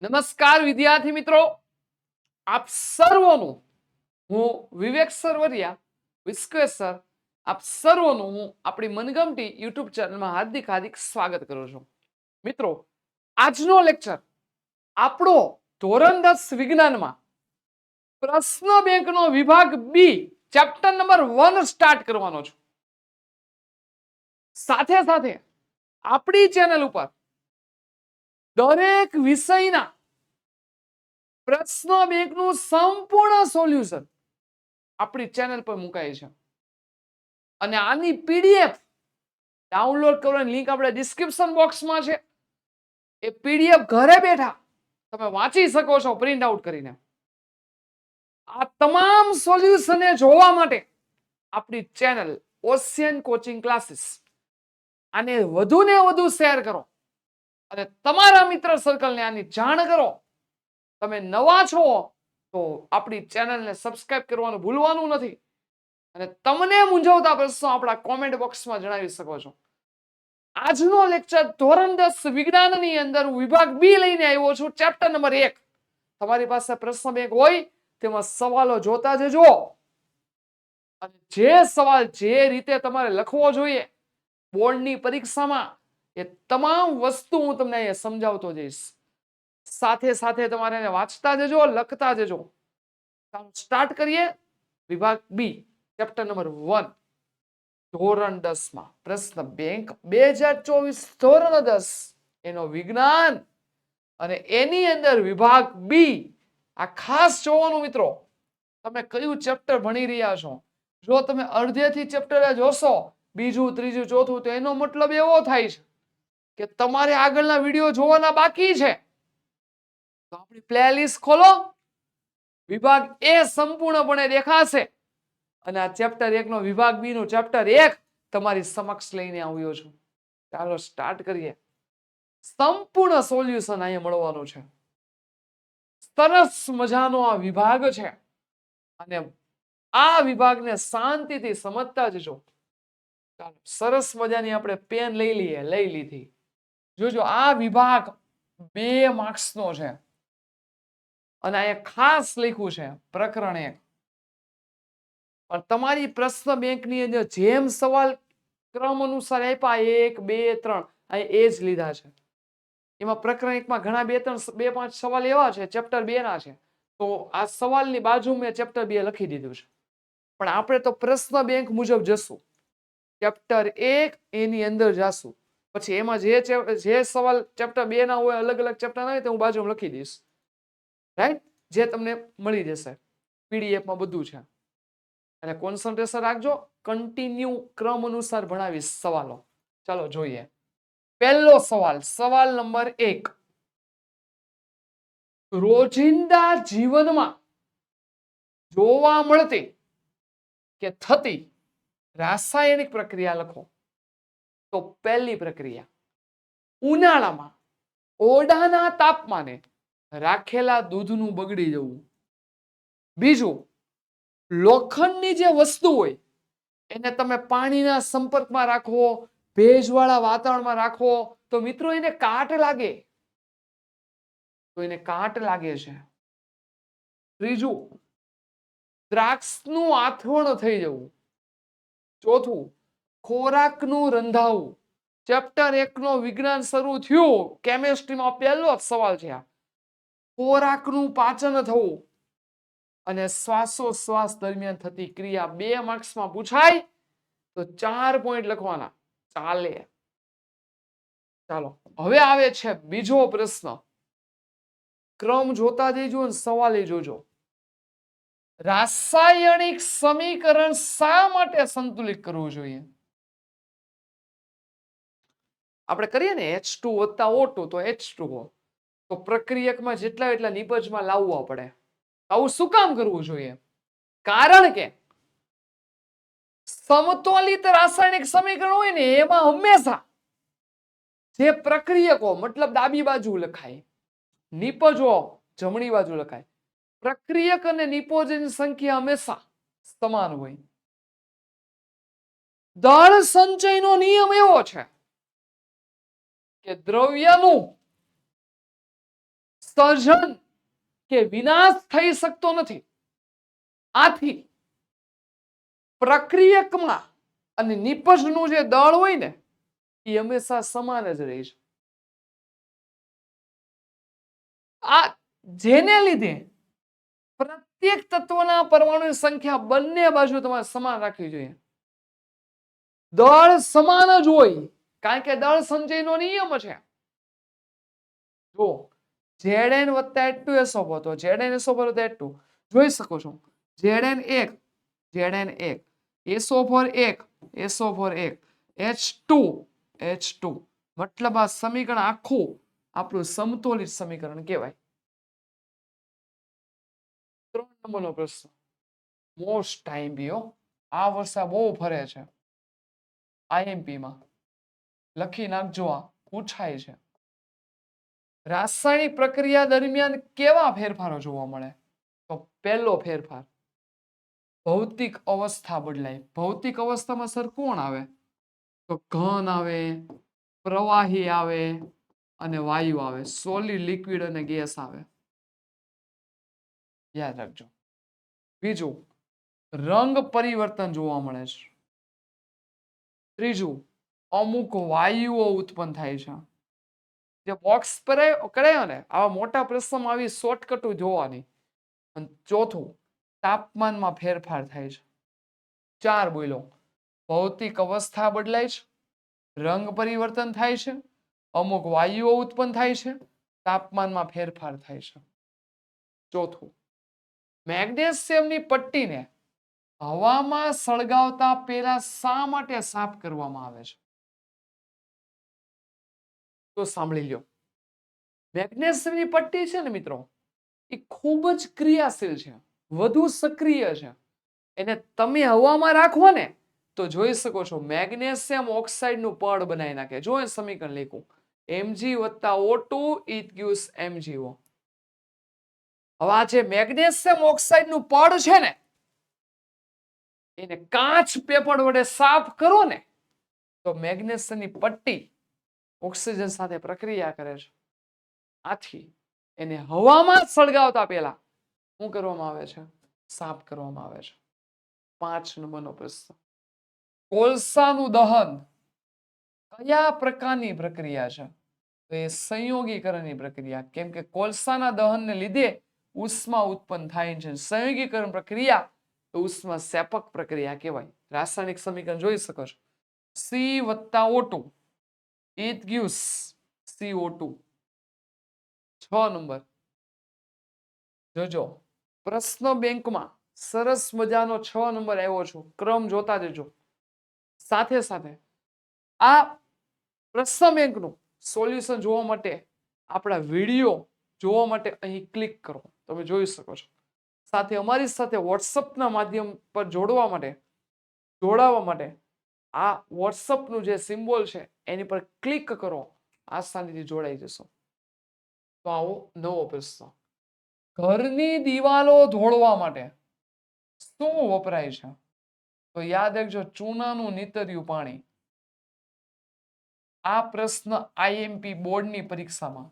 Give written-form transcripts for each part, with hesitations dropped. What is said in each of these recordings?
નમસ્કાર વિદ્યાર્થી મિત્રો, આપ સર્વનું હું વિવેક સરવરિયા વિસ્કવેશ સર આપ સર્વનું હું આપણી મનગમતી યુટ્યુબ ચેનલમાં હાર્દિક હાર્દિક સ્વાગત કરું છું. મિત્રો, આજનો લેક્ચર આપણો ધોરણ 10 વિજ્ઞાનમાં પ્રશ્ન બેંકનો વિભાગ બી ચેપ્ટર નંબર 1 સ્ટાર્ટ કરવાનો છું. સાથે સાથે આપણી ચેનલ ઉપર દરેક વિષયના પ્રશ્ન બેંકનું સંપૂર્ણ સોલ્યુશન આપણી ચેનલ પર મુકાય છે અને આની પીડીએફ ડાઉનલોડ કરવાની લિંક આપણે ડિસ્ક્રિપ્શન બોક્સમાં છે. એ પીડીએફ ઘરે બેઠા તમે વાંચી શકો છો પ્રિન્ટ આઉટ કરીને. આ તમામ સોલ્યુશનને જોવા માટે આપણી ચેનલ ઓશિયન કોચિંગ ક્લાસીસ આને વધુ ને વધુ શેર કરો અને તમારા મિત્ર સર્કલને આની જાણ કરો. તમે નવા છો તો આપણી ચેનલને સબસ્ક્રાઇબ કરવાનું ભૂલવાનું નથી અને તમને મૂંઝવતા પ્રશ્નો આપણા કોમેન્ટ બોક્સમાં જણાવી શકો છો. આજનો લેક્ચર ધોરણ 10 વિજ્ઞાનની અંદર વિભાગ બી લઈને આવ્યો છું, ચેપ્ટર નંબર 1. તમારી પાસે પ્રશ્ન બેંક હોય તેમાં સવાલો જોતા જજો અને જે સવાલ જે રીતે તમારે લખવો જોઈએ બોર્ડની પરીક્ષામાં એ તમામ વસ્તુ હું તમને અહીંયા સમજાવતો જઈશ. સાથે સાથે તમારે એને વાંચતા જજો, લખતા જજો. સ્ટાર્ટ કરીએ. વિભાગ બી ચેપ્ટર નંબર 1 ધોરણ 10 માં પ્રશ્ન બેંક 2024 ધોરણ 10 એનો વિજ્ઞાન અને એની અંદર વિભાગ બી. આ ખાસ જોવાનું મિત્રો, તમે કયું ચેપ્ટર ભણી રહ્યા છો. જો તમે અડધેથી ચેપ્ટર જોશો, બીજું ત્રીજું ચોથું, તો એનો મતલબ એવો થાય છે કે તમારે આગળના વિડીયો જોવાના બાકી છે. તો આપણી પ્લેલિસ્ટ ખોલો, વિભાગ એ સંપૂર્ણપણે દેખાશે અને આ ચેપ્ટર 1 નો વિભાગ બી નું ચેપ્ટર 1 તમારી સમક્ષ લઈને આવ્યો છું. ચાલો સ્ટાર્ટ કરીએ. સંપૂર્ણ સોલ્યુશન અહીંયા મળવાનું છે. સરસ મજાનો આ વિભાગ છે અને આ વિભાગને શાંતિથી સમજતા જજો. ચાલો સરસ મજાની આપણે પેન લઈ લીધી. જોજો આ વિભાગ 2 માર્ક્સનો છે અને અહીંયા ખાસ લખ્યું છે પ્રકરણ 1. પણ તમારી પ્રશ્ન બેંકની અંદર જેમ સવાલ ક્રમ અનુસાર આપ્યા 1 2 3 અહીં એ જ લીધા છે. એમાં પ્રકરણ 1 માં ઘણા 2-5 સવાલ એવા છે ચેપ્ટર 2 ના છે, તો આ સવાલની બાજુ મેં ચેપ્ટર 2 લખી દીધું છે. પણ આપણે તો પ્રશ્ન બેંક મુજબ જશું. ચેપ્ટર 1 એની અંદર જાશું, પછી એમાં જે સવાલ ચેપ્ટર 2 ના હોય, અલગ અલગ ચેપ્ટર ના હોય, તો હું બાજુમાં લખી દઈશ. રાઈટ? જે તમને મળી જશે પીડીએફ માં બધું છે. અને કોન્સન્ટ્રેશન રાખજો, કન્ટિન્યુ ક્રમ અનુસાર ભણાવીશ સવાલો. ચાલો જોઈએ. પહેલો સવાલ, સવાલ નંબર 1. રોજિંદા જીવનમાં જોવા મળતી કે થતી રાસાયણિક પ્રક્રિયા લખો. તો પહેલી પ્રક્રિયા, ઉનાળામાં ઓરડાના તાપમાને રાખેલા દૂધનું બગડી જવું. બીજું, લોખંડની જે વસ્તુ હોય એને તમે પાણીના સંપર્કમાં રાખવો, ભેજવાળા વાતાવરણમાં રાખવો તો મિત્રો એને કાટ લાગે. છે. ત્રીજું, દ્રાક્ષનું આથવણ થઈ જવું. ચોથું, ખોરાકનું રંધાવું. ચેપ્ટર 1 નો વિજ્ઞાન શરૂ થયું, કેમિસ્ટ્રીમાં પહેલો જ સવાલ છે આ. ખોરાકનું પાચન થવું અને શ્વાસોશ્વાસ દરમિયાન થતી ક્રિયા 2 માર્ક્સમાં પૂછાય તો 4 પોઈન્ટ લખવાના ચાલે. ચાલો હવે આવે છે બીજો પ્રશ્ન. ક્રમ જોતા જઈજો અને સવાલ જોજો. રાસાયણિક સમીકરણ શા માટે સંતુલિત કરવું જોઈએ? આપણે કરીએ ને H2 + O2 તો H2O, તો પ્રક્રિયકમાં જેટલા એટલા નિપજમાં લાવવા પડે. આવું શું કામ કરવું જોઈએ? કારણ કે સમતોલિત રાસાયણિક સમીકરણ હોય ને એમાં હંમેશા જે પ્રક્રિયકો મતલબ ડાબી બાજુ લખાય, નિપજો જમણી બાજુ લખાય. પ્રક્રિયક અને નિપજની સંખ્યા હંમેશા સમાન હોય. દળ સંચયનો નિયમ એવો છે કે દ્રવ્યનું સર્જન કે વિનાશ થઈ શકતો નથી. આથી પ્રક્રિયકમાં અને નિપજનું જે દળ હોય ને એ હંમેશા સમાન જ રહે છે. આ જેને લીધે પ્રત્યેક તત્વના પરમાણુની સંખ્યા બંને બાજુ તમારે સમાન રાખવી જોઈએ. દળ સમાન જ હોય કારણ કે દળ સંચયનો નિયમ છે. જો Zn વત્તા H2SO4 તો Zn H2 જોઈ શકો છો. Zn1 Zn1 SO4 1 SO4 1 H2 મતલબ આ સમીકરણ આખું આપણું સમતોલિત સમીકરણ કહેવાય. 3 નંબરનો પ્રશ્ન મોસ્ટ ટાઈમ આ વર્ષે બહુ ફરે છે. IMP માં લખી નાખજો, આ પૂછાય છે. રાસાયણિક પ્રક્રિયા દરમિયાન કેવા ફેરફારો જોવા મળે? તો પહેલો ફેરફાર ભૌતિક અવસ્થા બદલાય. ભૌતિક અવસ્થામાં સર કોણ આવે? તો ઘન આવે, પ્રવાહી આવે અને વાયુ આવે. સોલિડ, લિક્વિડ અને ગેસ આવે. યાદ રાખજો. બીજું રંગ પરિવર્તન જોવા મળે છે. ત્રીજું અમુક વાયુઓ ઉત્પન્ન થાય છે. જે બોક્સ પર કરાયો ને આવા મોટા પ્રશ્નમાં આવી શોર્ટકટ જોવાની. અને ચોથું તાપમાનમાં ફેરફાર થાય છે. 4 બોલો ભૌતિક અવસ્થા બદલાય છે, રંગ પરિવર્તન થાય છે, અમુક વાયુઓ ઉત્પન્ન થાય છે, તાપમાનમાં ફેરફાર થાય છે. ચોથું મેગ્નેશિયમની પટ્ટીને હવામાં સળગાવતા પહેલા શા માટે સાફ કરવામાં આવે છે? તો સાંભળી લ્યો. મેગ્નેશિયમની પટ્ટી છે ને મિત્રો એ ખૂબ જ ક્રિયાશીલ છે, વધુ સક્રિય છે. એને તમે હવામાં રાખો ને તો જોઈ શકો છો મેગ્નેશિયમ ઓક્સાઇડ નું પડ બનાવી નાખે. જો એ સમીકરણ લખું Mg વત્તા O2 it gives MgO. હવે આ જે મેગ્નેશિયમ ઓક્સાઇડ નું પડ છે ને એને કાચ પેપર વડે સાફ કરો ને તો મેગ્નેશિયમની પટ્ટી ઓક્સિજન સાથે પ્રક્રિયા કરે છે. આથી એને હવામાં સળગાવતા પહેલા શું કરવામાં આવે છે? સાફ કરવામાં આવે છે. 5 નંબરનો પ્રશ્ન કોલસાનું દહન કયા પ્રકારની પ્રક્રિયા છે? તો એ સંયોગીકરણની પ્રક્રિયા. કેમ કે કોલસાના દહનને લીધે ઉષ્મા ઉત્પન્ન થાય છે. સંયોગીકરણ પ્રક્રિયા તો ઉષ્મા સેપક પ્રક્રિયા કહેવાય. રાસાયણિક સમીકરણ જોઈ શકો છો C વત્તા O2 it gives CO2. 6 number જોજો પ્રશ્ન બેંકમાં સરસ મજાનો 6 નંબર આવ્યો છે. ક્રમ જોતા જજો. સાથે સાથે આ પ્રશ્ન બેંકનું સોલ્યુશન જોવા માટે આપણા વિડીયો જોવા માટે અહીં ક્લિક કરો. તમે જોઈ શકો છો. સાથે અમારી સાથે વોટ્સઅપના માધ્યમ પર જોડાવા માટે આ વોટ્સઅપનું જે સિમ્બોલ છે એની પર ક્લિક કરો. આસાનીથી જોડાઈ જશો. તો આવો નવો પ્રશ્ન ઘરની દિવાલો ધોળવા માટે શું વપરાય છે? તો યાદ રાખજો ચૂનાનું નીતર્યું પાણી. આ પ્રશ્ન IMP બોર્ડની પરીક્ષામાં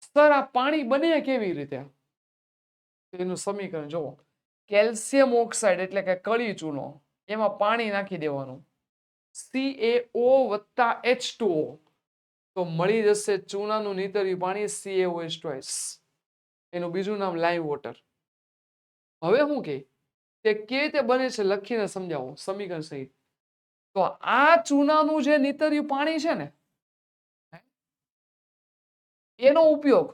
સર આ પાણી બને કેવી રીતે? એનું સમીકરણ જુઓ કેલ્શિયમ ઓક્સાઇડ એટલે કે કળી ચૂનો એમાં પાણી નાખી દેવાનું CaO વત્તા H2O તો મળી જશે ચૂનાનું નીતર્યું પાણી CaOH2. એનું બીજું નામ લાઈવ વોટર. હવે હું કે તે કેવી રીતે બને છે લખીને સમજાવો સમીકરણ સહિત. તો આ ચૂનાનું જે નીતર્યું પાણી છે ને એનો ઉપયોગ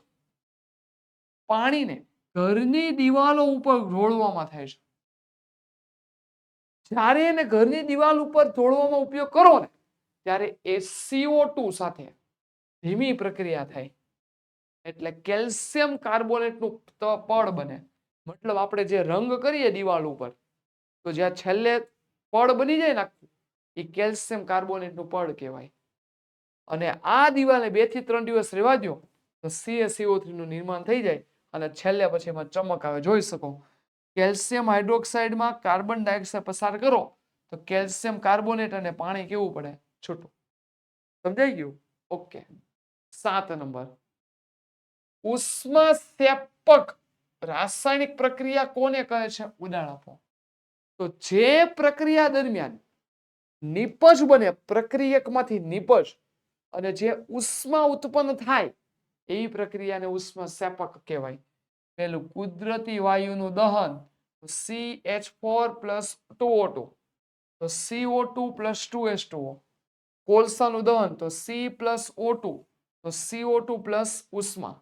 પાણીને ઘરની દિવાલો ઉપર ઢોળવામાં થાય છે. જ્યારે એને ઘરની દિવાલ ઉપર ઢોળવામાં ઉપયોગ કરો ને ત્યારે એ CO2 સાથે ધીમી પ્રક્રિયા થાય એટલે કેલ્શિયમ કાર્બોનેટનું પડ બને. મતલબ આપણે જે રંગ કરીએ દિવાલ ઉપર તો જ્યાં છેલ્લે પડ બની જાય ને એ કેલ્શિયમ કાર્બોનેટનું પડ કહેવાય. અને આ દિવાલને 2 થી 3 દિવસ રહેવા દો તો CaCO3 નું નિર્માણ થઈ જાય અને છેલ્લે પછી એમાં ચમક આવે. જોઈ શકો કેલ્શિયમ હાઇડ્રોક્સાઇડમાં કાર્બન ડાયોક્સાઇડ પસાર કરો તો કેલ્શિયમ કાર્બોનેટ અને પાણી કેવું પડે? છૂટું. સમજાઈ ગયું? ઓકે. 7 નંબર, ઉષ્માક્ષેપક રાસાયણિક પ્રક્રિયા કોને કહે છે? ઉદાહરણ આપો. તો જે પ્રક્રિયા દરમિયાન નિપજ બને, પ્રક્રિયકમાંથી નિપજ, અને જે ઉષ્મા ઉત્પન્ન થાય એવી પ્રક્રિયાને ઉષ્માક્ષેપક કહેવાય. પેલું કુદરતી વાયુનું દહન, CH4 પ્લસ 2O2, તો CO2 પ્લસ 2H2O. કોલસાનું દહન તો C પ્લસ O2, તો CO2 પ્લસ ઉષ્મા.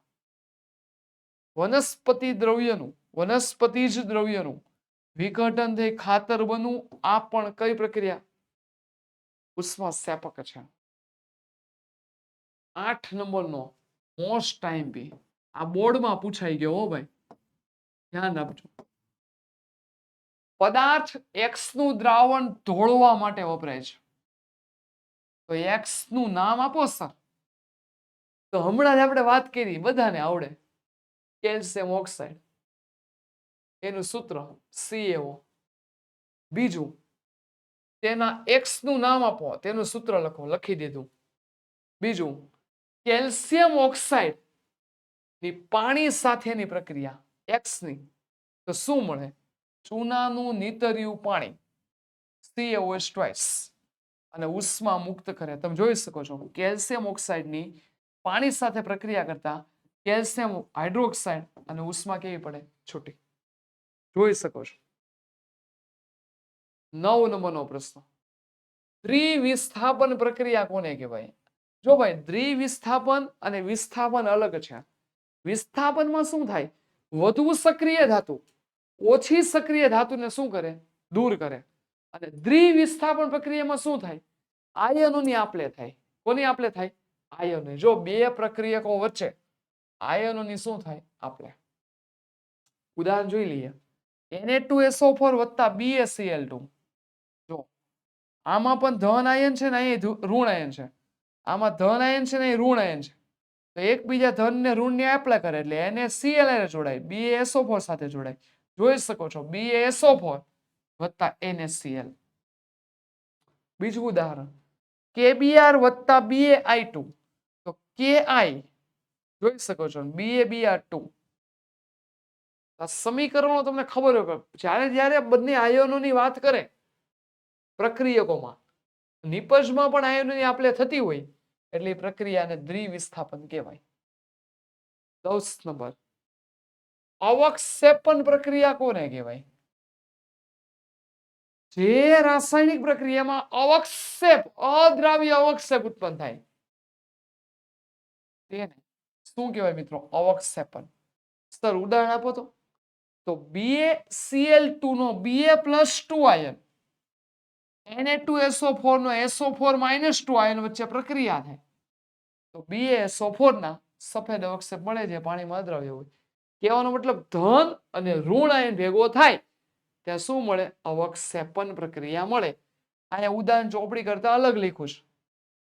વનસ્પતિ દ્રવ્યનું, વનસ્પતિજ દ્રવ્યનું વિઘટન થઈ ખાતર બનવું, આ પણ કઈ પ્રક્રિયા? ઉષ્માક્ષેપક છે. 8 નંબરનો મોસ્ટ ટાઈમ બી, આ બોર્ડમાં પૂછાઈ ગયો હો ભાઈ, ધ્યાન આપજો. પદાર્થ X નું દ્રાવણ ઢોળવા માટે વપરાય છે. તો X નું નામ આપો સર. તો હમણાં જ આપણે વાત કરી, બધાને આવડે, કેલ્શિયમ ઓક્સાઇડ, એનું સૂત્ર CaO. બીજું, તેના X નું નામ આપો, તેનું સૂત્ર લખો, લખી દીધું. બીજું, કેલ્શિયમ ઓક્સાઇડ ની પાણી સાથેની પ્રક્રિયા X ની, તો શું મળે? ચૂનાનું નીતર્યું પાણી, CaOH ટ્વાઇસ, અને ઉષ્મા મુક્ત કરે. તમે જોઈ શકો છો કેલ્શિયમ ઓક્સાઇડની પાણી સાથે પ્રક્રિયા કરતા કેલ્શિયમ હાઇડ્રોક્સાઇડ અને ઉષ્મા કેવી પડે? છૂટી. જોઈ શકો છો. 9 નંબરનો પ્રશ્ન, દ્વિવિસ્થાપન પ્રક્રિયા કોને કહેવાય? જો ભાઈ, દ્વિવિસ્થાપન અને વિસ્થાપન અલગ છે. વિસ્થાપનમાં શું થાય? વધુ સક્રિય ધાતુ ઓછી સક્રિય ધાતુને શું કરે? દૂર કરે. અને દ્વિવિસ્થાપન પ્રક્રિયામાં શું થાય? આયનોની આપલે થાય. કોની આપલે થાય? આયનો. જો બે પ્રક્રિયકો વચ્ચે આયનોની શું થાય? આપલે. ઉદાહરણ જોઈ લઈએ. Na2SO4 વત્તા BaCl2. જો આમાં પણ ધન આયન છે ને અહીં ઋણ આયન છે. આમાં ધન આયન છે ને અહીં ઋણ આયન છે. તો એકબીજા ધન ને ઋણ ને એપ્લાય કરે એટલે NaCl જોડાય, BaSO4 સાથે જોડાય. જોઈ શકો છો BaSO4 વત્તા NaCl. બીજું ઉદાહરણ, KBr વત્તા BaI2, તો Ki જોઈ શકો છો BaBr2. આ સમીકરણો તમને ખબર હોય, જ્યારે બંને આયનોની વાત કરે પ્રક્રિયકોમાં, નિપજમાં પણ આયનોની આપલે થતી હોય એટલે પ્રક્રિયાને દ્વિવિસ્થાપન કહેવાય. 10 નંબર, અવક્ષેપન પ્રક્રિયા કોને કહેવાય? જે રાસાયણિક પ્રક્રિયામાં અવક્ષેપ, અદ્રાવ્ય અવક્ષેપ ઉત્પન્ન થાય તેને શું કહેવાય મિત્રો? અવક્ષેપન. સર ઉદાહરણ આપો તો BaCl2 નો Ba+2 આયન Na2SO4 નો SO4 - 2 આયન વચ્ચે પ્રક્રિયા થાય તો BaSO4 ના સફેદ અવક્ષેપ મળે છે, પાણીમાં અદ્રાવ્ય હોય. કહેવાનો મતલબ ધન અને ઋણ આયન ભેગો થાય ત્યાં શું મળે? અવક્ષેપન પ્રક્રિયા મળે. અહીંયા ઉદાહરણ ચોપડી કરતા અલગ લખ્યું છે.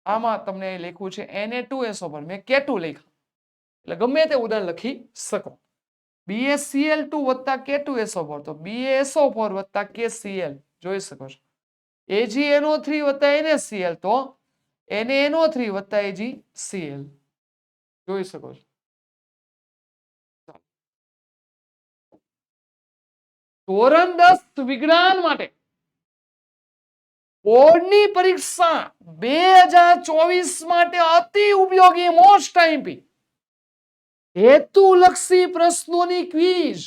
આમાં તમને લખ્યું છે Na2SO4, મેં K2 લખ્યું, એટલે ગમે તે ઉદાહરણ લખી શકો. BaCl2 વત્તા K2SO4, તો BaSO4 વત્તા KCl જોઈ શકો છો. AgNO3 વત્તા NaCl, તો NaNO3 વત્તા AgCl જોઈ શકો છો. ધોરણ 10 વિજ્ઞાન માટે બોર્ડની પરીક્ષા 2024 માટે અતિ ઉપયોગી મોસ્ટ આઈએમપી હેતુલક્ષી પ્રશ્નોની ક્વિઝ.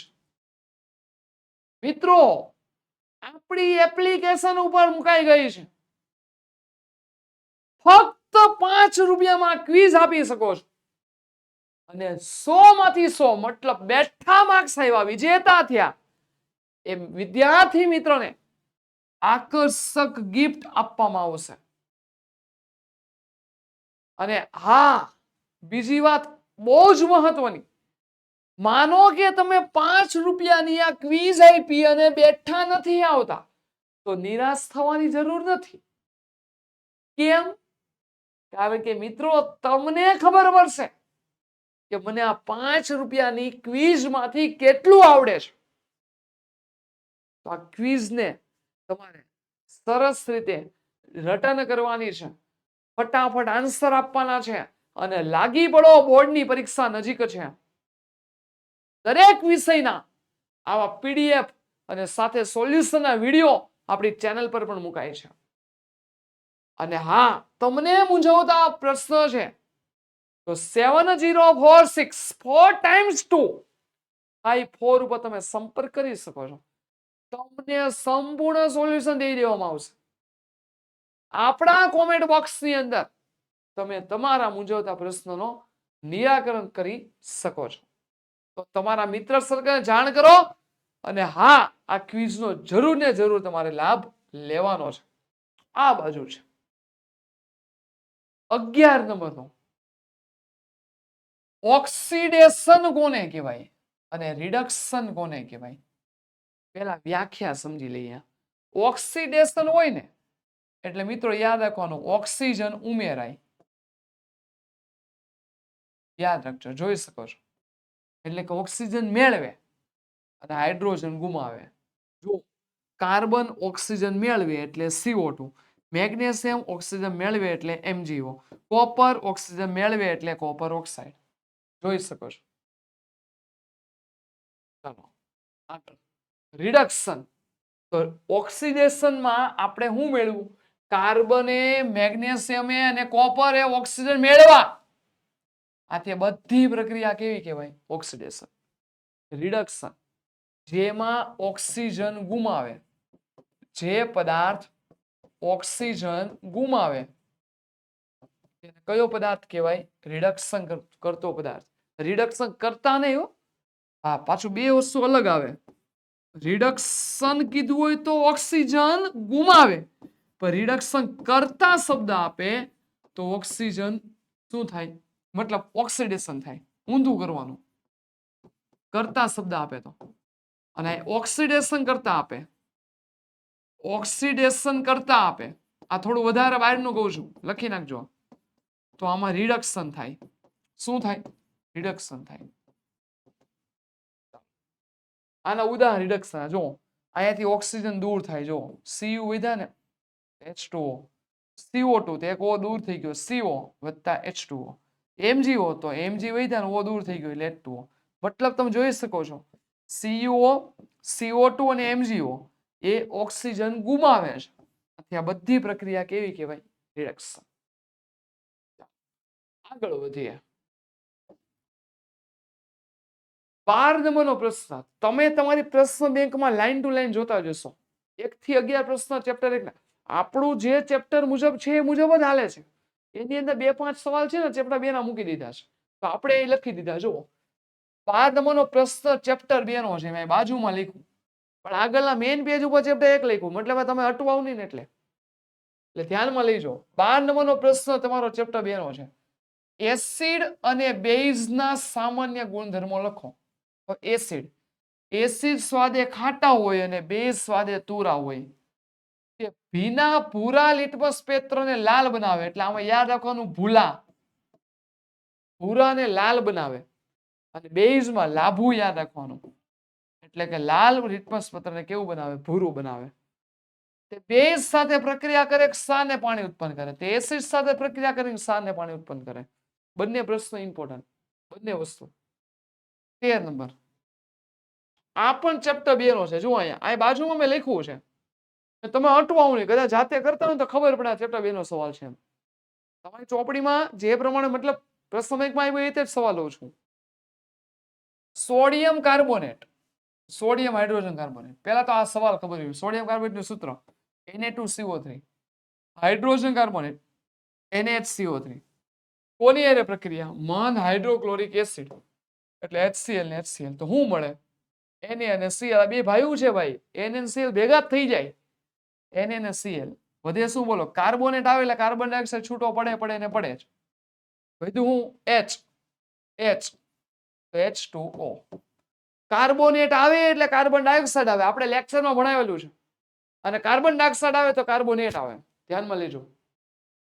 મિત્રો, આપણી એપ્લિકેશન ઉપર મુકાઈ ગઈ છે. ફક્ત 5 રૂપિયામાં ક્વિઝ આપી શકો છો અને 100 માંથી 100 મતલબ બેઠા માર્ક્સ આવ્યા, વિજેતા થયા એ વિદ્યાર્થી મિત્રોને આકર્ષક ગિફ્ટ આપવામાં આવશે. અને હા, બીજી વાત બહુ જ મહત્વની, માનો કે તમે 5 રૂપિયાની આ ક્વિઝ આપી અને બેઠા નથી આવતા તો નિરાશ થવાની જરૂર નથી. કેમ? કારણ કે મિત્રો, તમને ખબર પડશે કે મને આ 5 રૂપિયાની ક્વિઝ માંથી કેટલું આવડે છે. તો આ ક્વિઝને તમારે સરસ રીતે રટન કરવાની છે, ફટાફટ આન્સર આપવાના છે, અને લાગી પડો, બોર્ડની પરીક્ષા નજીક છે. દરેક વિષયના આવા પીડીએફ અને સાથે સોલ્યુશનના વિડીયો આપણી ચેનલ પર પણ મુકાય છે. અને હા, તમને મૂંઝવતા પ્રશ્ન છે તો 7046 4 ટાઈમ્સ 2 54 ઉપર તમે સંપર્ક કરી શકો છો. તમને સંપૂર્ણ સોલ્યુશન દઈ દેવામાં આવશે. આપણા કોમેન્ટ બોક્સની અંદર તમે તમારા મૂંઝવતા પ્રશ્નનો નિરાકરણ કરી શકો છો. તો તમારા મિત્ર સર્કલને જાણ કરો. અને હા, આ ક્વિઝનો જરૂર ને જરૂર તમારે લાભ લેવાનો છે. આ બાજુ છે 11 નંબરનો ઓક્સિડેશન કોને કહેવાય અને રિડક્શન કોને કહેવાય? પેલા વ્યાખ્યા સમજી લઈએ. ઓક્સિડેશન હોય ને એટલે મિત્રો યાદ રાખવાનું, ઓક્સિજન ઉમેરાય. યાદ રાખજો, જોઈ શકો છો. એટલે કે ઓક્સિજન મેળવે અને હાઇડ્રોજન ગુમાવે. જો કાર્બન ઓક્સિજન મેળવે એટલે CO2, મેગ્નેશિયમ ઓક્સિજન મેળવે એટલે MgO, કોપર ઓક્સિજન મેળવે એટલે કોપર ઓક્સાઇડ. જોઈ શકો છો. ચાલો આગળ. રિડક્શન. તો ઓક્સિડેશનમાં આપણે શું મેળવ્યું? કાર્બને, મેગ્નેશિયમે અને કોપરે ઓક્સિજન મેળવ્યા. આથી બધી પ્રક્રિયા કેવી કહેવાય? ઓક્સિડેશન. રિડક્શન જેમાં ઓક્સિજન ગુમાવે, જે પદાર્થ ઓક્સિજન ગુમાવે કયો પદાર્થ કહેવાય? રિડક્શન કરતો પદાર્થ. રિડક્શન કરતા નહીં હો, હા, પાછું બે વસ્તુ અલગ આવે. રિડક્શન કીધું હોય તો ઓક્સિજન ગુમાવે, પણ રિડક્શન કરતા શબ્દ આપે તો ઓક્સિજન શું થાય? મતલબ ઓક્સિડેશન થાય. ઊંધું કરવાનું. કરતા શબ્દ આપે તો, અને ઓક્સિડેશન કરતા આપે, ઓક્સિડેશન કરતા આપે. આ થોડું વધારે બહારનું કહું છું, લખી નાખજો. તો આમાં રિડક્શન થાય. શું થાય? રિડક્શન થાય. આના ઉદાહરણ રિડક્શન જો, અહીંયાથી ઓક્સિજન દૂર થાય. જો Cu વધ્યા ને, H2O, CO2 તો એક O દૂર થઈ ગયો, CO વત્તા H2O. MgO તો Mg વધ્યા ને O દૂર થઈ ગયો એટલે H2O. મતલબ તમે જોઈ શકો છો, CO, CO2 અને MgO એ ઓક્સિજન ગુમાવે છે. આ બધી પ્રક્રિયા કેવી કહેવાય? રિડક્શન. આગળ વધીએ. 12 નંબરનો પ્રશ્ન. તમે તમારી પ્રશ્ન બેંકમાં લાઈન ટુ લાઈન જોતા જશો. 1 થી 11 પ્રશ્ન ચેપ્ટર 1 ના. આપણું જે ચેપ્ટર મુજબ છે એ મુજબ જ હાલે છે. એની અંદર 2-5 સવાલ છે ને ચેપ્ટર 2 ના મૂકી દીધા છે. તો આપણે એ લખી દીધા. જુઓ 12 નંબરનો પ્રશ્ન ચેપ્ટર 2 નો છે, મેં બાજુમાં લખ્યું. પણ આગળના મેઇન પેજ ઉપર ચેપ્ટર 1 લખ્યું. મતલબ તમે અટવાવ નહીં ને એટલે ધ્યાનમાં લઈજો. 12 નંબરનો પ્રશ્ન તમારો ચેપ્ટર 2 નો છે. એસિડ અને બેઝના સામાન્ય ગુણધર્મો લખો. એસિડ, એસિડ સ્વાદે ખાટા હોય અને બેઝ સ્વાદે તુરા હોય. તે ભીના ભૂરા લિટમસ પેપરને લાલ બનાવે. એટલે આમાં યાદ રાખવાનું, ભૂરાને લાલ બનાવે અને બેઝમાં લાભુ યાદ રાખવાનું. એટલે કે લાલ લિટમસ પત્રને કેવું બનાવે? ભૂરું બનાવે. તે બેઝ સાથે પ્રક્રિયા કરે ક્ષારને પાણી ઉત્પન્ન કરે. તે એસિડ સાથે પ્રક્રિયા કરીને ક્ષારને પાણી ઉત્પન્ન કરે. બંને પ્રશ્નો ઇમ્પોર્ટન્ટ, બંને વસ્તુ. 13 નંબર. આ પણ ચેપ્ટર 2 નો છે. જુઓ અહીંયા આ બાજુમાં મેં લખ્યું છે. તમે અટવાવું નહીં, કદાચ જાતે કરતા હોય તો ખબર પડે ચેપ્ટર 2 નો સવાલ છે. તમારી ચોપડીમાં જે પ્રમાણે મતલબ પ્રશ્ન બેંકમાં આવ્યો એ રીતે જ સવાલ લઉં છું. Sodium carbonate, sodium hydrogen carbonate. પહેલા તો આ સવાલ ખબર હોય. સોડિયમ કાર્બોનેટનું સૂત્ર Na2CO3, હાઇડ્રોજન કાર્બોનેટ NaHCO3. કોની હારે પ્રક્રિયા? મંદ હાઇડ્રોક્લોરિક એસિડ એટલે HCl ને HCl. તો શું મળે? Na અને Cl. બે ભાઈઓ છે ભાઈ. Na અને Cl ભેગા જ થઈ જાય. Na અને Cl વધે શું? બોલો. કાર્બોનેટ આવે એટલે કાર્બન ડાયોક્સાઇડ છૂટો પડે ને પડે જ. વધ્યું હું H તો H2O. કાર્બોનેટ આવે એટલે કાર્બન ડાયોક્સાઇડ આવે. આપણે લેક્ચરમાં ભણાવેલું છે. અને કાર્બન ડાયોક્સાઇડ આવે તો કાર્બોનેટ આવે. ધ્યાનમાં લેજો.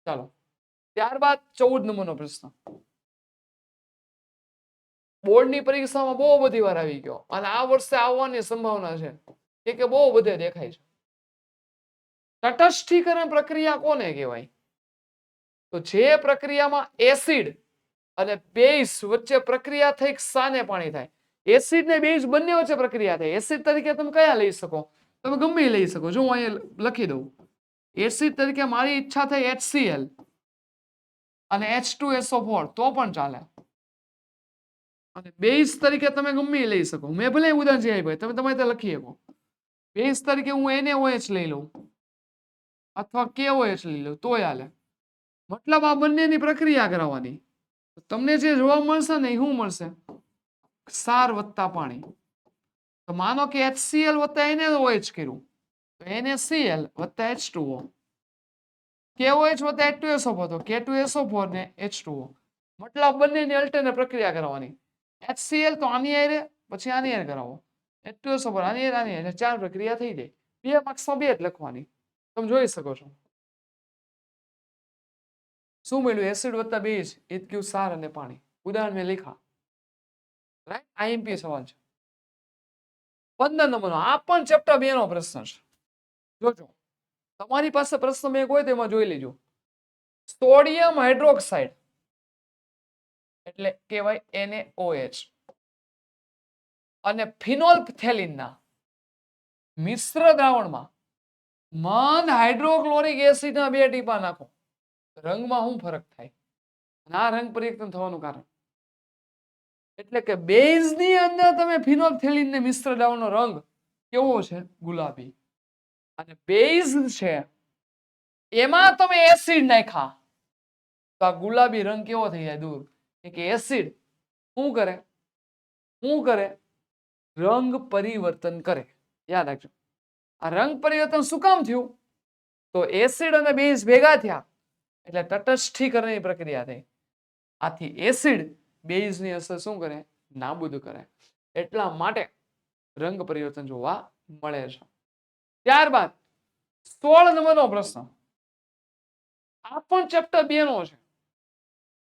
ચાલો ત્યારબાદ 14 નંબરનો પ્રશ્ન. બોર્ડની પરીક્ષામાં બહુ બધી વાર આવી ગયો અને આ વર્ષે આવવાની સંભાવના છે કે બહુ બધે દેખાય છે. તટસ્થીકરણ પ્રક્રિયા કોને કહેવાય? તો જે પ્રક્રિયામાં એસિડ અને બેઝ વચ્ચે પ્રક્રિયા થઈ ક્ષાર ને પાણી થાય. એસિડ ને બેઝ બંને વચ્ચે પ્રક્રિયા થાય. એસિડ તરીકે તમે કયા લઈ શકો? તમે ગમે લઈ શકો. જો હું અહીંયા લખી દઉં, એસિડ તરીકે મારી ઈચ્છા થઈ HCl અને H2SO4 તો પણ ચાલે. અને બેઝ તરીકે તમે ગમે લઈ શકો. મેં ભલે ઉદાહરણ જે આપ્યું તમે તમારે ત્યાં લખી શકો. બેઝ તરીકે હું NaOH લઈ લઉં અથવા KOH લઈ લઉં તોય હાલે. મતલબ આ બંનેની પ્રક્રિયા કરાવવાની. તમને જે જોવા મળશે ને એ શું મળશે? ક્ષાર વત્તા પાણી. તો માનો કે HCl વત્તા NaOH કર્યું તો NaCl વત્તા H2O, KOH વત્તા H2SO4 તો K2SO4 ને H2O. મતલબ બંનેની અલ્ટરનેટ પ્રક્રિયા કરવાની. HCl તો આની હારે પછી આની હારે કરાવો, H2SO4 આની હારે એટલે 4 પ્રક્રિયા થઈ જાય. 2 માર્ક્સમાં 2 જ લખવાની. તમે જોઈ શકો છો. શું મળ્યું? એસિડ વત્તા બેઝ ઇથક્યુ ક્ષાર અને પાણી. ઉદાહરણ મેં લખ્યા. રાઈટ? આઈએમપી સવાલ છે. 15 નંબરનો આ પણ ચેપ્ટર 2 નો પ્રશ્ન છે. જોજો તમારી પાસે પ્રશ્ન બેંક હોય તેમાં જોઈ લેજો. સોડિયમ હાઇડ્રોક્સાઇડ એટલે કહેવાય NaOH અને ફિનોલ્ફથેલિનના મિશ્ર દ્રાવણમાં મંદ હાઇડ્રોક્લોરિક એસિડના 2 ટીપા નાખો. રંગમાં શું ફરક થાય? અને આ રંગ પરિવર્તન થવાનું કારણ એટલે કે બેઝની અંદર તમે ફિનોલ્ફથેલિનને મિશ્ર દ્રાવણનો રંગ કેવો છે? ગુલાબી. અને બેઝ છે એમાં તમે એસિડ નાખ્યા તો આ ગુલાબી રંગ કેવો થઈ જાય? દૂર. કે એસિડ શું કરે? રંગ પરિવર્તન કરે. યાદ રાખજો. આ રંગ પરિવર્તન શું કામ થયું? તો એસિડ અને બેઝ ભેગા થયા એટલે તટસ્થીકરણની પ્રક્રિયા થઈ. આથી એસિડ બેઝની અસર શું કરે? નાબૂદ કરે. એટલા માટે રંગ પરિવર્તન જોવા મળે છે. ત્યારબાદ 16 નંબરનો પ્રશ્ન. આ પણ ચેપ્ટર 2 નો છે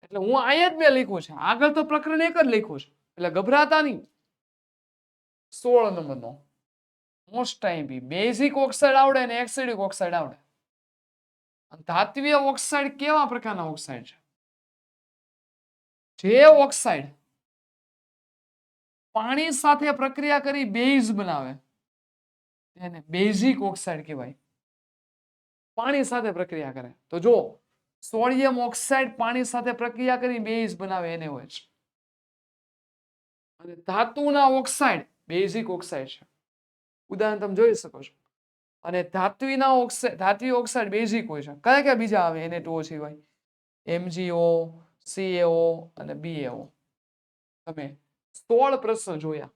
એટલે હું અહીંયા જ મેં લખ્યું છે. આગળ તો પ્રકરણ 1 જ લખ્યું છે એટલે ગભરાતા નહીં. 16 નંબરનો મોસ્ટ ટાઈમ બેઝિક ઓક્સાઇડ આવડે ને એસિડિક ઓક્સાઇડ આવડે. ધાત્વિય ઓક્સાઇડ કેવા પ્રકારના ઓક્સાઇડ છે? જે ઓક્સાઇડ પાણી સાથે પ્રક્રિયા કરી બેઝ બનાવે તેને બેઝિક ઓક્સાઇડ કહેવાય. પાણી સાથે પ્રક્રિયા કરે તો જો સોડિયમ ઓક્સાઇડ પાણી સાથે પ્રક્રિયા કરી બેઝ બનાવે NaOH. અને ધાતુના ઓક્સાઇડ બેઝિક ઓક્સાઇડ છે. ઉદાહરણ તમે જોઈ શકો છો. અને ધાત્વિય ઓક્સાઇડ બેઝિક હોય છે. કયા કયા બીજા આવે Na2O સિવાય? MgO, CaO અને BaO. તમે 16 પ્રશ્ન જોયા.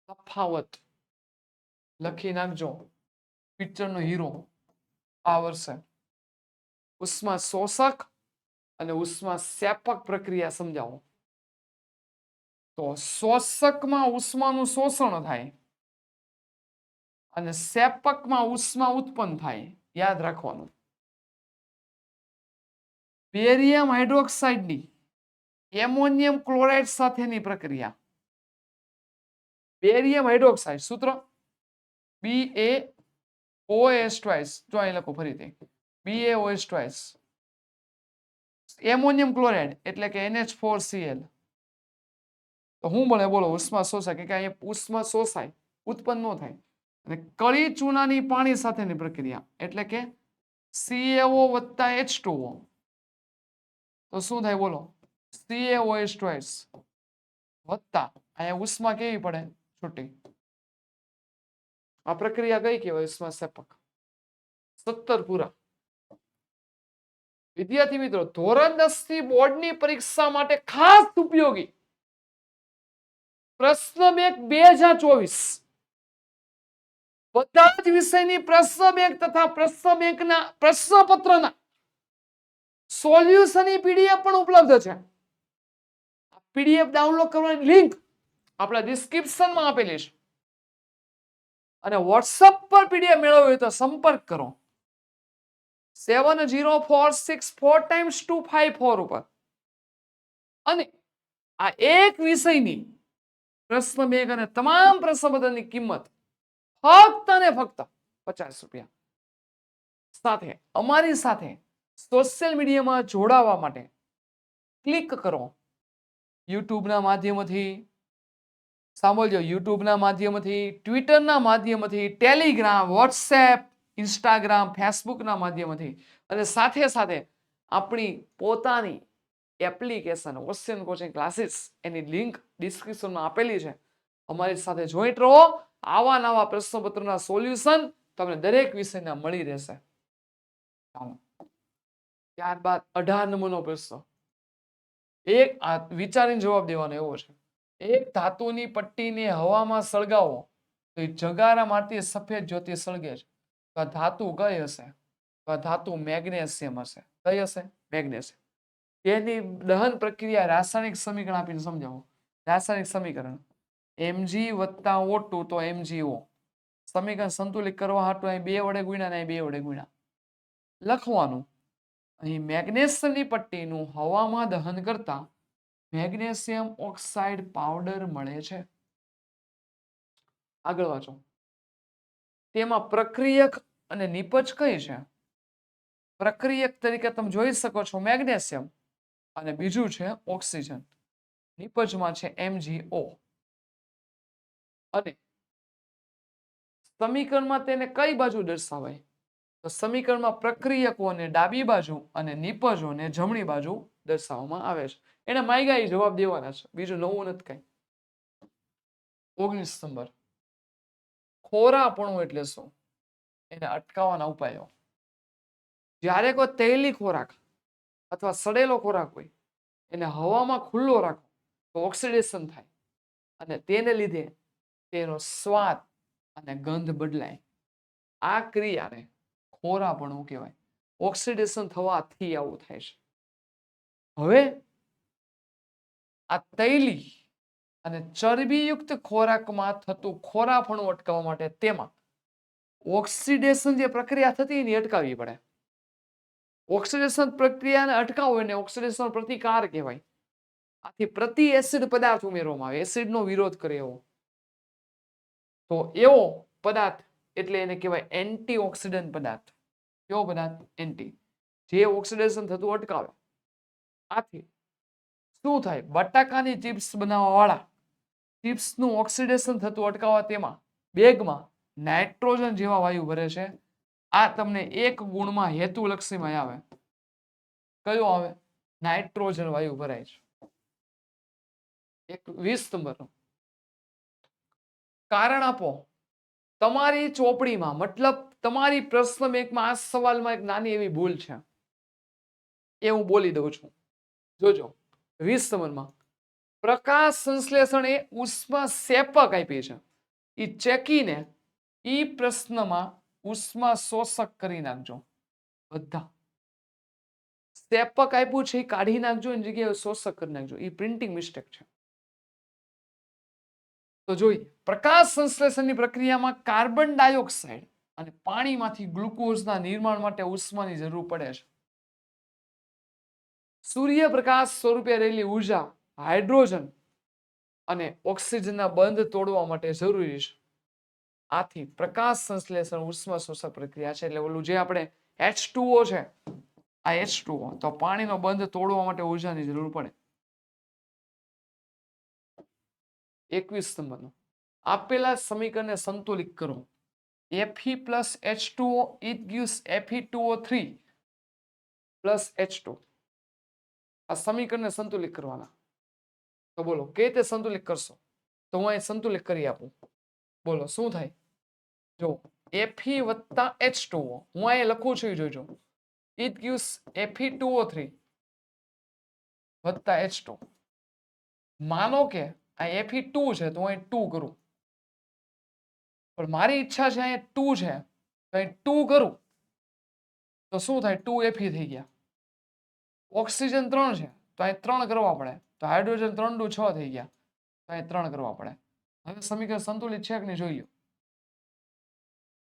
તફાવત લખી નાખજો. પિક્ચરનો હીરો આ વર્ષે ઉષ્મા શોષક અને ઉષ્મા સેપક પ્રક્રિયા સમજાવો. તો શોષકમાં ઉષ્માનું શોષણ થાય અને સેપકમાં ઉષ્મા ઉત્પન્ન થાય. યાદ રાખવાનું. બેરિયમ હાઇડ્રોક્સાઇડની એમોનિયમ ક્લોરાઇડ સાથેની પ્રક્રિયા. બેરિયમ હાઇડ્રોક્સાઇડ સૂત્ર BaOH2. જો અહીં લખો ફરીથી BaOH2. એમોનિયમ ક્લોરાઇડ એટલે કે NH4Cl. તો શું બને બોલો? ઉષ્મા શોષાય. કે અહીંયા ઉષ્મા શોષાય, ઉત્પન્ન ન થાય. અને કળી ચૂનાની પાણી સાથેની પ્રક્રિયા એટલે કે CaO વત્તા H2O. તો શું થાય બોલો? CaOH2 વત્તા અહીંયા ઉષ્મા કેવી પડે? છૂટી. આ પ્રક્રિયા કઈ કહેવાય? ઉષ્મા સેપક. 17 પૂરા. વિદ્યાર્થી મિત્રો, ધોરણ 10 થી બોર્ડની પરીક્ષા માટે ખાસ ઉપયોગી પ્રશ્ન બેંક 2024 બધા જ વિષયની પ્રશ્ન બેંક તથા પ્રશ્ન બેંકના પ્રશ્નપત્રના સોલ્યુશનની પીડીએફ પણ ઉપલબ્ધ છે. પીડીએફ ડાઉનલોડ કરવાની લિંક આપણા ડિસ્ક્રિપ્શનમાં આપેલી છે. અને વોટ્સએપ પર પીડીએફ મેળવવી હોય તો સંપર્ક કરો 70464254 ઉપર. અને આ એક વિષયની પ્રશ્ન બેંક અને તમામ પ્રશ્નપત્રની કિંમત ફક્ત અને ફક્ત 50 રૂપિયા. સાથે અમારી સાથે સોશિયલ મીડિયામાં જોડાવા માટે ક્લિક કરો. યુટ્યુબના માધ્યમથી સાંભળજો, યુટ્યુબના માધ્યમથી, ટ્વિટરના માધ્યમથી, ટેલિગ્રામ, વોટ્સએપ, ઇન્સ્ટાગ્રામ, ફેસબુકના માધ્યમથી અને સાથે સાથે આપણી પોતાની એપ્લિકેશન ઓશિયન કોચિંગ ક્લાસીસ એની લિંક ડિસ્ક્રિપ્શનમાં આપેલી છે. અમારી સાથે જોઈન્ટ રહો. આવા નવા પ્રશ્નપત્રના સોલ્યુશન તમને દરેક વિષયના મળી રહેશે. ચાલો, ત્યારબાદ 18 નંબરનો પ્રશ્ન. એક વિચારીને જવાબ દેવાનો એવો છે. એક ધાતુની પટ્ટીને હવામાં સળગાવો તો એ જગારા મારતી સફેદ જ્યોતિ સળગે છે. તો આ ધાતુ કઈ હશે? તો આ ધાતુ મેગ્નેશિયમ હશે. કઈ હશે? મેગ્નેશિયમ. તેની દહન પ્રક્રિયા રાસાયણિક સમીકરણ આપીને સમજાવો. રાસાયણિક સમીકરણ Mg વત્તા O2 તો MgO. સમીકરણ સંતુલિત કરવા હાટુ અહીં 2 વડે ગુણ્યા ને 2 વડે ગુણ્યા લખવાનું. અહીં મેગ્નેશિયમની પટ્ટીનું હવામાં દહન કરતા મેગ્નેશિયમ ઓક્સાઇડ પાવડર મળે છે. આગળ વાંચો. તેમાં પ્રક્રિયક અને નિપજ કઈ છે? પ્રક્રિયક તરીકે તમે જોઈ શકો છો મેગ્નેશિયમ અને બીજું છે ઓક્સિજન. નિપજમાં છે MgO. અને સમીકરણમાં તેને કઈ બાજુ દર્શાવાય? તો સમીકરણમાં પ્રક્રિયકોને ડાબી બાજુ અને નિપજોને જમણી બાજુ દર્શાવવામાં આવે છે. એને માયગા જવાબ દેવાના છે, બીજું નવું નથી કઈ. 19 નંબર. ખોરાપણું એટલે શું? એને અટકાવવાના ઉપાયો. જ્યારે કોઈ તૈલી ખોરાક અથવા સડેલો ખોરાક હોય એને હવામાં ખુલ્લો રાખો તો ઓક્સિડેશન થાય અને તેને લીધે તેનો સ્વાદ અને ગંધ બદલાય. આ ક્રિયાને ખોરાપણું કહેવાય. ઓક્સિડેશન થવાથી આવું થાય છે. હવે આ તૈલી અને ચરબીયુક્ત ખોરાકમાં થતું ખોરાપણું અટકાવવા માટે તેમાં ઓક્સિડેશન જે પ્રક્રિયા થતી એની અટકાવવી પડે. ઓક્સિડેશન પ્રક્રિયાને અટકાવો એને ઓક્સિડેશન પ્રતિકાર કહેવાય. આથી પ્રતિ એસિડ પદાર્થ ઉમેરવામાં આવે. એસિડનો વિરોધ કરે એવો. તો એવો પદાર્થ એટલે એને કહેવાય એન્ટીઓક્સિડન્ટ પદાર્થ. કેવો પદાર્થ? એન્ટી. જે ઓક્સિડેશન થતું અટકાવે. આથી શું થાય? બટાકાની ચિપ્સ બનાવવા વાળા ચિપ્સનું ઓક્સિડેશન થતું અટકાવવા તેમાં બેગમાં નાઇટ્રોજન જેવા વાયુ ભરે છે. આ તમને એક ગુણમાં હેતુલક્ષીમાં આવે. કયો આવે? નાઇટ્રોજન વાયુ ભરાય છે. 20 નંબરનો. કારણ આપો. તમારી ચોપડીમાં મતલબ તમારી પ્રશ્ન બેંકમાં આ સવાલમાં એક નાની એવી ભૂલ છે. એ હું બોલી દઉં છું. જોજો. 20 નંબરમાં પ્રકાશ સંશ્લેષણ એ ઉષ્મા સેપક આપી છે. એ ચેકીને ઈ પ્રશ્નમાં ઉષ્મા શોષક કરી નાખજો. બધા સેપક આપ્યું છે એ કાઢી નાખજો, એની જગ્યાએ શોષક કરી નાખજો. એ પ્રિન્ટિંગ મિસ્ટેક છે. તો જોઈએ, પ્રકાશ સંશ્લેષણની પ્રક્રિયામાં કાર્બન ડાયોક્સાઇડ અને પાણીમાંથી ગ્લુકોઝના નિર્માણ માટે ઉષ્માની જરૂર પડે છે. સૂર્યપ્રકાશ સ્વરૂપે રહેલી ઉર્જા હાઇડ્રોજન અને ઓક્સિજનના બંધ તોડવા માટે જરૂરી છે. આથી પ્રકાશ સંશ્લેષણ ઉષ્મા શોષક પ્રક્રિયા છે. એટલે ઓલું જે આપણે H2O છે, આ H2O તો પાણીનો બંધ તોડવા માટે ઉર્જાની જરૂર પડે. 21 નંબરનો. આપેલા સમીકરણને સંતુલિત કરો. Fe plus H2O it gives Fe2O3 plus H2. આ સમીકરણને સંતુલિત કરવાના. તો બોલો કે રીતે સંતુલિત કરશો? તો હું અહીં સંતુલિત કરી આપું. બોલો શું થાય? જો Fe વત્તા H2O હું અહીં લખું છું, જોજો. it gives Fe2O3 વત્તા H2. માનો કે આ Fe2 છે તો હું અહીં 2 કરું. પણ મારી ઈચ્છા છે અહીંયા 2 છે તો અહીં 2 કરું તો શું થાય? 2 Fe થઈ ગયા. ઓક્સિજન 3 છે તો અહીં 3 કરવા પડે. તો હાઇડ્રોજન 3 દુ 6 થઈ ગયા તો અહીં 3 કરવા પડે. હવે સમીકરણ સંતુલિત છે કે નહીં જોઈ લો.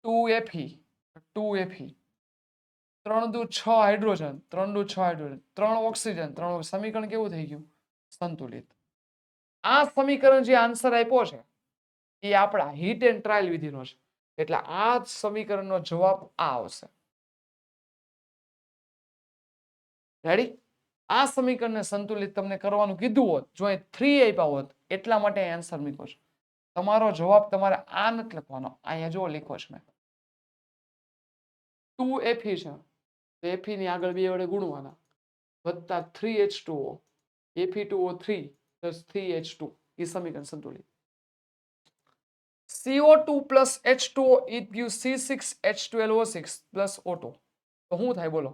2 Fe 2 Fe 3 દુ 6 હાઇડ્રોજન 3 દુ 6 હાઇડ્રોજન 3 ઓક્સિજન 3. સમીકરણ કેવું થઈ ગયું? સંતુલિત. આ સમીકરણ જે આન્સર આપ્યો છે એ આપણા હીટ એન્ડ ટ્રાયલ વિધિનો છે. એટલે આ સમીકરણનો જવાબ આ આવશે. રેડી? આ સમીકરણને સંતુલિત તમને કરવાનું કીધું હોત, જો અહીં 3 આપ્યા હોત એટલા માટે આન્સર મૂક્યો છે. તમારો જવાબ તમારે આ નથી લખવાનો, અહીંયા જો લખો છે મેં 2 Fe છે, તો Fe ની આગળ 2 વડે ગુણવાના વત્તા 3H2O, Fe2O3 પ્લસ 3H2, એ સમીકરણ સંતુલિત. CO2 plus H2O it gives C6H12O6 plus O2. તો શું થાય બોલો?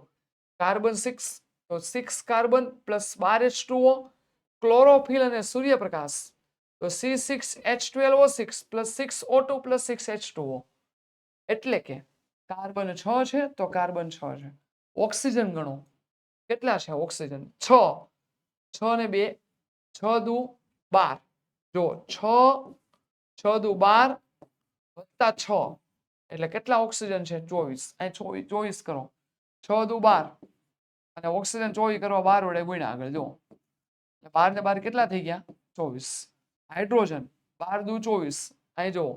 કાર્બન 6, તો 6 કાર્બન પ્લસ 12H2O, ક્લોરોફિલ અને સૂર્યપ્રકાશ, તો C6H12O6 plus 6O2 plus 6H2O. એટલે કે કાર્બન 6 છે તો કાર્બન 6 છે. ઓક્સિજન ગણો કેટલા છે ઓક્સિજન? 6, 6 ને 2, 6 દુ 12. જો 6 દુ 12 વત્તા 6 એટલે કેટલા ઓક્સિજન છે? 24. અહીં 24 કરો, 6 દુ 12 અને ઓક્સિજન 24 કરવા 12 વડે ગુણ્યા આગળ જો 12 ને 12 કેટલા થઈ ગયા? 24. હાઇડ્રોજન 12 દુ 24, અહીં જો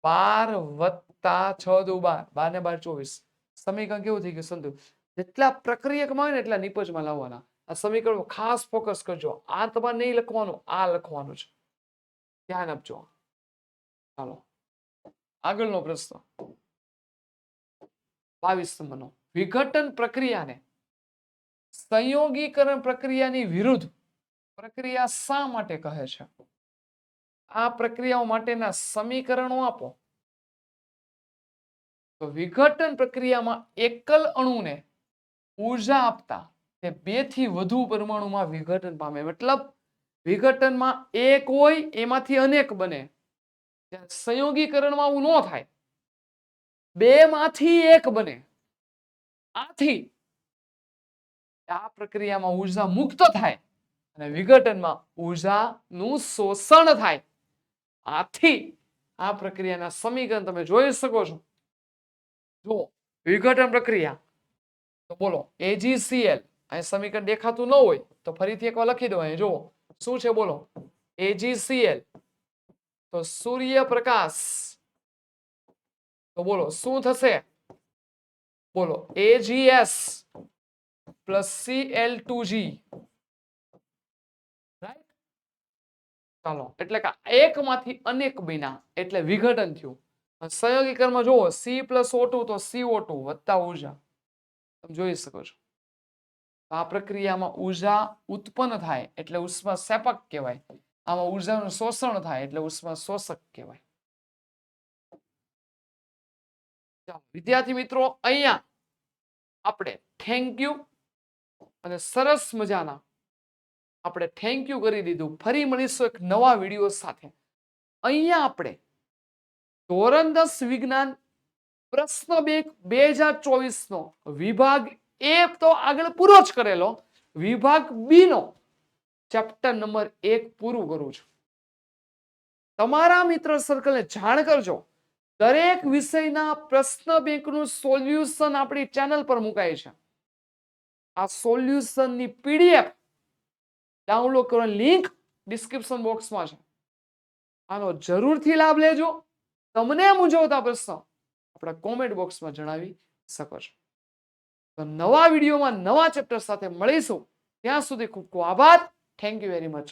12 વત્તા 6 દુ 12, 12 ને 12 24. સમીકરણ કેવું થઈ ગયું? સંતુલિત. જેટલા પ્રક્રિયકમાં હોય ને એટલા નિપજમાં લાવવાના. આ સમીકરણ ખાસ ફોકસ કરજો. આ તમારે નહીં લખવાનું, આ લખવાનું છે, ધ્યાન આપજો. ચાલો આગળનો પ્રશ્ન 22 નંબરનો. વિઘટન પ્રક્રિયાને સંયોગીકરણ પ્રક્રિયાની વિરુદ્ધ પ્રક્રિયા શા માટે કહે છે? આ પ્રક્રિયાઓ માટેના સમીકરણો આપો. તો વિઘટન પ્રક્રિયામાં એકલ અણુને ઉર્જા આપતા તે 2 થી વધુ પરમાણુમાં વિઘટન પામે. મતલબ વિઘટનમાં એક હોય એમાંથી અનેક બને. સંયોગીકરણમાં આવું ન થાય, 2 માંથી 1 બને. આથી આ પ્રક્રિયામાં ઉર્જા મુક્ત થાય અને વિઘટનમાં ઉર્જાનું શોષણ થાય. આથી આ પ્રક્રિયાના સમીકરણ તમે જોઈ શકો છો. જો વિઘટન પ્રક્રિયા તો બોલો AgCl, અહીં સમીકરણ દેખાતું ન હોય તો ફરીથી એકવાર લખી દો. અહીં જો શું છે બોલો? AgCl, તો સૂર્યપ્રકાશ, તો બોલો શું થશે? બોલો AgS પ્લસ Cl2g. રાઈટ? ચાલો એટલે કે એકમાંથી અનેક બન્યા એટલે વિઘટન થયું. સંયોગીકરણમાં જુઓ C પ્લસ O2 તો CO2 વત્તા ઉર્જા, તમે જોઈ શકો છો. આ પ્રક્રિયામાં ઉર્જા ઉત્પન્ન થાય એટલે ઉષ્મા સેપક કહેવાય. આમાં ઉર્જાનું શોષણ થાય એટલે ઉષ્મા શોષક કહેવાય. વિદ્યાર્થી મિત્રો, અહીંયા આપણે થેન્ક યુ અને સરસ મજાના આપણે થેન્ક યુ કરી દીધું. ફરી મળીશું એક નવા વિડીયો સાથે. અહીંયા આપણે ધોરણ 10 વિજ્ઞાન પ્રશ્ન બેંક 2024 નો વિભાગ એ તો આગળ પૂરો જ કરેલો, વિભાગ બી નો ચેપ્ટર નંબર 1 પૂરું કરું છું. તમારા મિત્ર સર્કલને જાણ કરજો. દરેક વિષયના પ્રશ્ન બેંકનું સોલ્યુશન આપણી ચેનલ પર મુકાય છે. આ સોલ્યુશનની PDF ડાઉનલોડ કરવાની લિંક ડિસ્ક્રિપ્શન બોક્સમાં છે. આનો જરૂરથી લાભ લેજો. તમને મૂંઝવતા પ્રશ્ન આપણા કોમેન્ટ બોક્સમાં જણાવી શકો છો. તો નવા વિડીયોમાં નવા ચેપ્ટર સાથે મળીશું. ત્યાં સુધી ખૂબ ખૂબ આભાર. Thank you very much.